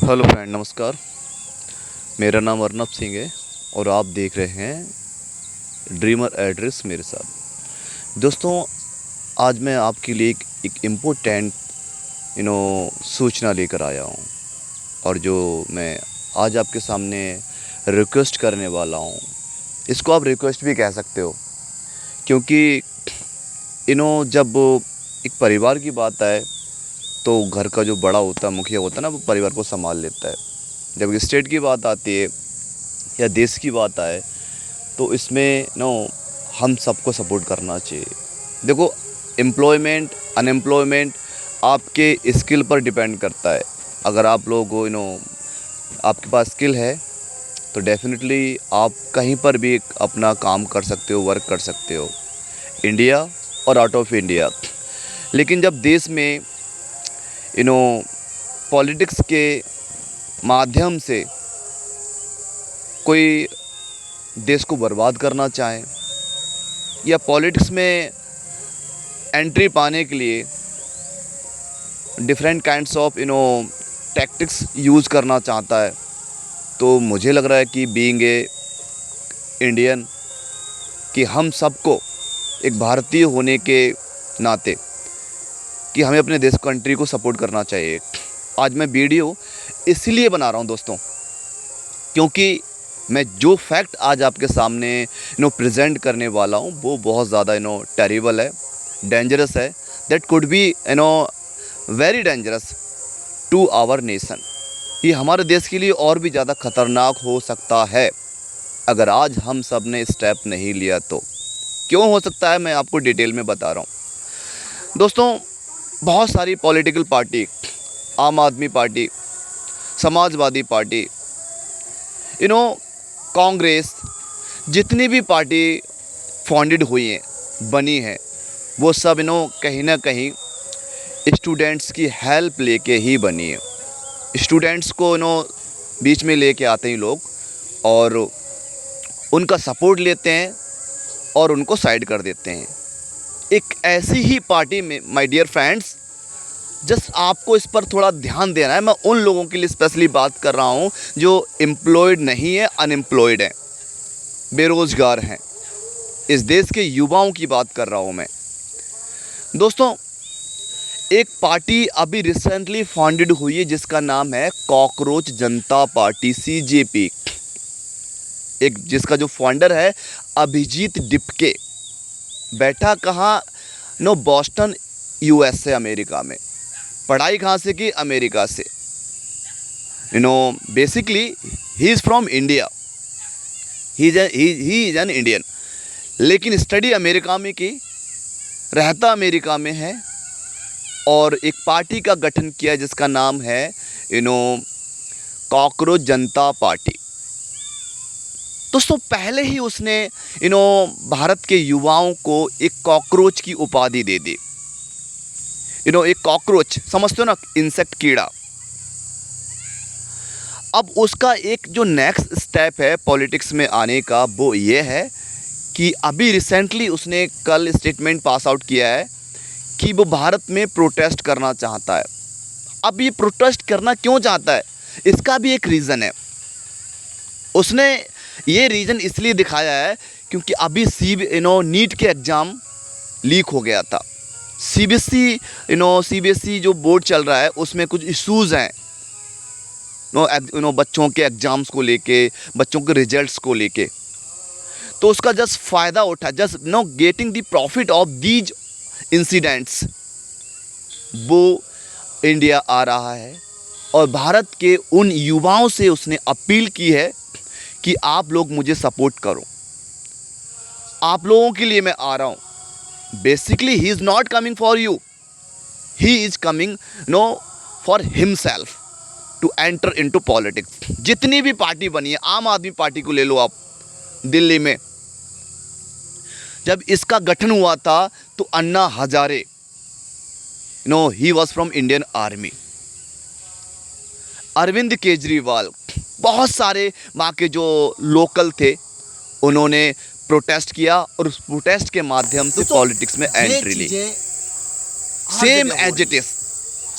Hello friend, नमस्कार। मेरा नाम अर्नब सिंह है और आप देख रहे हैं ड्रीमर एड्रेस मेरे साथ। दोस्तों, आज मैं आपके लिए एक इम्पोर्टेंट सूचना लेकर आया हूँ और जो मैं आज आपके सामने रिक्वेस्ट करने वाला हूँ, इसको आप रिक्वेस्ट भी कह सकते हो, क्योंकि जब एक परिवार की बात आए तो घर का जो बड़ा होता है, मुखिया होता है ना, वो परिवार को संभाल लेता है। जब स्टेट की बात आती है या देश की बात आए तो इसमें हम सबको सपोर्ट करना चाहिए। देखो, एम्प्लॉयमेंट अनएम्प्लॉयमेंट आपके स्किल पर डिपेंड करता है। अगर आप लोग आपके पास स्किल है तो डेफिनेटली आप कहीं पर भी अपना काम कर सकते हो, वर्क कर सकते हो, इंडिया और आउट ऑफ इंडिया। लेकिन जब देश में पॉलिटिक्स के माध्यम से कोई देश को बर्बाद करना चाहे या पॉलिटिक्स में एंट्री पाने के लिए different kinds of tactics use करना चाहता है, तो मुझे लग रहा है कि बीइंग ए इंडियन कि हम सबको एक भारतीय होने के नाते कि हमें अपने देश कंट्री को सपोर्ट करना चाहिए। आज मैं वीडियो इसलिए बना रहा हूं दोस्तों, क्योंकि मैं जो फैक्ट आज आपके सामने प्रेजेंट करने वाला हूं वो बहुत ज़्यादा टेरिबल है, डेंजरस है। That could be very dangerous to our nation. ये हमारे देश के लिए और भी ज़्यादा ख़तरनाक हो सकता है अगर आज हम सब ने स्टेप नहीं लिया तो। क्यों हो सकता है, मैं आपको डिटेल में बता रहा हूँ। दोस्तों, बहुत सारी पॉलिटिकल पार्टी, आम आदमी पार्टी, समाजवादी पार्टी, कांग्रेस, जितनी भी पार्टी फाउंडेड हुई हैं, बनी हैं, वो सब कहीं ना कहीं स्टूडेंट्स की हेल्प लेके ही बनी है। स्टूडेंट्स को बीच में लेके आते हैं लोग और उनका सपोर्ट लेते हैं और उनको साइड कर देते हैं। एक ऐसी ही पार्टी में माय डियर फ्रेंड्स, जस्ट आपको इस पर थोड़ा ध्यान देना है। मैं उन लोगों के लिए स्पेशली बात कर रहा हूं जो एम्प्लॉयड नहीं है, अनएम्प्लॉयड हैं, बेरोज़गार हैं। इस देश के युवाओं की बात कर रहा हूं मैं। दोस्तों, एक पार्टी अभी रिसेंटली फाउंडेड हुई है जिसका नाम है कॉकरोच जनता पार्टी, CJP। एक जिसका जो फाउंडर है अभिजीत डिपके, बैठा कहाँ बॉस्टन USA, अमेरिका में। पढ़ाई कहाँ से की? अमेरिका से। Basically he is from India, he is an Indian, लेकिन स्टडी अमेरिका में की, रहता अमेरिका में है और एक पार्टी का गठन किया जिसका नाम है कॉकरोच जनता पार्टी। दोस्तों, पहले ही उसने भारत के युवाओं को एक कॉकरोच की उपाधि दे दी। एक कॉकरोच समझते हो ना, इंसेक्ट, कीड़ा। अब उसका एक जो नेक्स्ट स्टेप है पॉलिटिक्स में आने का वो ये है कि अभी रिसेंटली उसने कल स्टेटमेंट पास आउट किया है कि वो भारत में प्रोटेस्ट करना चाहता है। अब ये प्रोटेस्ट करना क्यों चाहता है, इसका भी एक रीज़न है। उसने ये रीज़न इसलिए दिखाया है क्योंकि अभी नीट के एग्ज़ाम लीक हो गया था। CBSE जो बोर्ड चल रहा है उसमें कुछ इश्यूज़ हैं बच्चों के एग्ज़ाम्स को लेके, बच्चों के रिजल्ट्स को लेके। तो उसका जस्ट फ़ायदा उठा, just getting the profit of these incidents, वो इंडिया आ रहा है और भारत के उन युवाओं से उसने अपील की है कि आप लोग मुझे सपोर्ट करो, आप लोगों के लिए मैं आ रहा हूँ। Basically he is not coming for you, he is coming for himself to enter into politics. जितनी भी पार्टी बनी है, आम आदमी पार्टी को ले लो आप, दिल्ली में जब इसका गठन हुआ था तो अन्ना हजारे ही was from Indian army. Arvind Kejriwal, बहुत सारे वहाँ के जो लोकल थे उन्होंने प्रोटेस्ट किया और उस प्रोटेस्ट के माध्यम से पॉलिटिक्स में एंट्री ली। सेम एज इट इज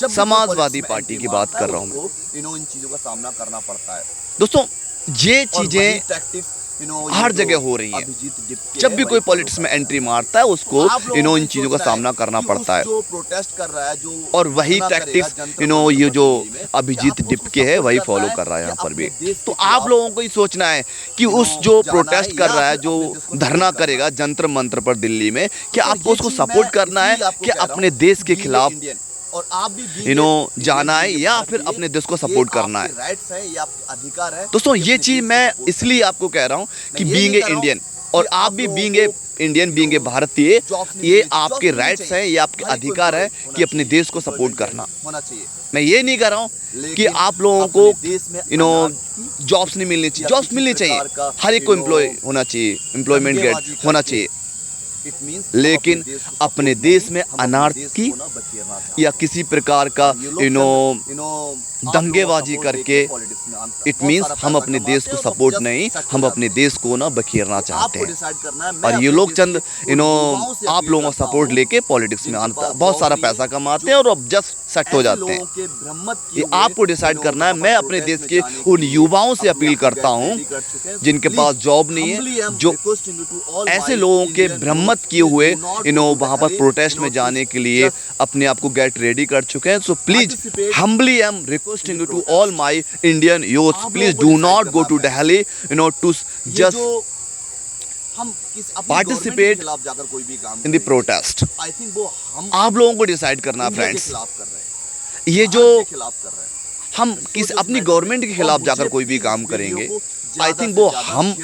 जब भी समाजवादी politics में पार्टी entry की बात मारता है, कर रहा हूँ मैं। उसको, इन चीजों का सामना करना पड़ता है। दोस्तों ये और चीजें वही tactics, हर ये जगह जो हो रही हैं। अभिजीत डिप्टी जब है, भी वही कोई follow पॉलिटिक्स में करता है। एंट्री मारता है उसको आप लोगों को इन ये चीजों का सोचना है सामना करना कि पड़ता है। जो प्रोटेस्ट कर रहा है, जो और वही धरना करेगा टैक्टिक्स जंतर ये मंतर जो पर दिल्ली में, क्या अभिजीत आपको उसको डिप्के है support वही करना फॉलो है कर रहा है कि यहाँ पर अपने भी। देश तो के आप खिलाफ लोगों को ही सोचना है कि उस जो जाना है प्रोटेस्ट कर या रहा है, फिर जो अपने देश को धरना support करना करेगा है। जंतर मंतर पर दिल्ली में, क्या तो आपको ये उसको चीज़ सपोर्ट मैं करना है इसलिए आपको कि कह रहा अपने हूँ, देश के being a खिलाफ Indian, और आप भी being a Indian, जाना है being a या फिर भारतीय, अपने देश को ये सपोर्ट करना है। आपके राइट्स है, ये आपके अधिकार है। दोस्तों कि ये अपने चीज देश को मैं support इसलिए आपको कह रहा हूँ कि मैं ये बीइंग नहीं ए कह रहा हूँ इंडियन, कि और आप आप भी लोगों बीइंग ए को इंडियन, बीइंग ए भारतीय, jobs नहीं ये मिलनी चाहिए, आपके jobs मिलनी राइट्स हैं, चाहिए। ये आपके हर एक को अधिकार है employed कि होना अपने चाहिए, देश को सपोर्ट employment करना। होना चाहिए। मैं ये नहीं कह रहा हूँ कि लेकिन आप लोगों अपने को देश में जॉब्स नहीं मिलनी चाहिए। या जॉब्स किसी मिलनी प्रकार चाहिए, का, हर एक को you know, एम्प्लॉय होना चाहिए, एम्प्लॉयमेंट गेट दंगेबाजी होना करके, चाहिए। it means लेकिन हम अपने support देश नहीं, में हम अपने अनारकी देश को ना बखेरना चाहते या किसी प्रकार का हैं। ये लोग दंगेबाजी support करके देके politics में आना- इट बहुत मीन्स सारा हम पैसा अपने कमाते देश को हैं और सपोर्ट जब नहीं, set हो हम जाते अपने हैं। देश को ना बखेरना चाहते आपको हैं। decide करना है। मैं और ये अपने लोग देश चंद के उन युवाओं से आप अपील लोगों का करता सपोर्ट हूँ, लेके पॉलिटिक्स में जिनके पास बहुत job सारा नहीं है, पैसा कमाते जो हैं और अब जस्ट सेट हो ऐसे जाते लोगों हैं। के भ्रमत किए ये हुए, आपको डिसाइड करना है। मैं अपने देश के उन युवाओं से अपील करता हूँ जिनके पास जॉब नहीं है, जो ऐसे लोगों के भ्रमत किए हुए वहाँ पर प्रोटेस्ट में जाने के लिए अपने आप को गेट रेडी कर चुके हैं। So please humbly I am requesting you to all my Indian youth, please do not go to Delhi to just participate in the protest। I think वो हम आप लोगों को डिसाइड करना है इंडिया के फ्रेंड्स। खिलाफ कर रहे हैं, ये जो भारत के खिलाफ कर रहे हैं। हम किस अपनी गवर्नमेंट के खिलाफ जाकर कोई भी काम करेंगे, आई थिंक वो हम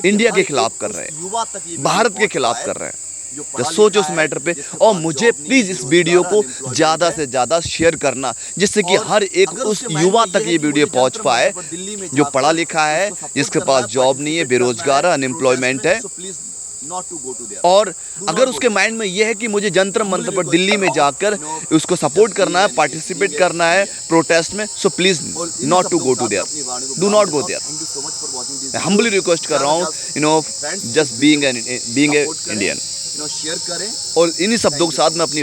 इंडिया के खिलाफ कर रहे हैं, भारत के खिलाफ कर रहे हैं। तो सोचो उस मैटर पे, और मुझे प्लीज इस वीडियो को ज़्यादा से ज़्यादा शेयर करना, जिससे कि हर एक उस युवा तक ये वीडियो पहुंच पाए जो पढ़ा लिखा है, जिसके पास जॉब नहीं है, बेरोजगार है, अनएम्प्लॉयमेंट है। और अगर उसके माइंड में ये है कि मुझे जंतर मंतर पर दिल्ली में जाकर उसको सपोर्ट करना है, पार्टिसिपेट करना है प्रोटेस्ट में, so please not to go to there, do not go there. मैं हम्बली रिक्वेस्ट कर रहा हूँ, just being a Indian. Share करें और इन्हीं शब्दों के साथ मैं अपनी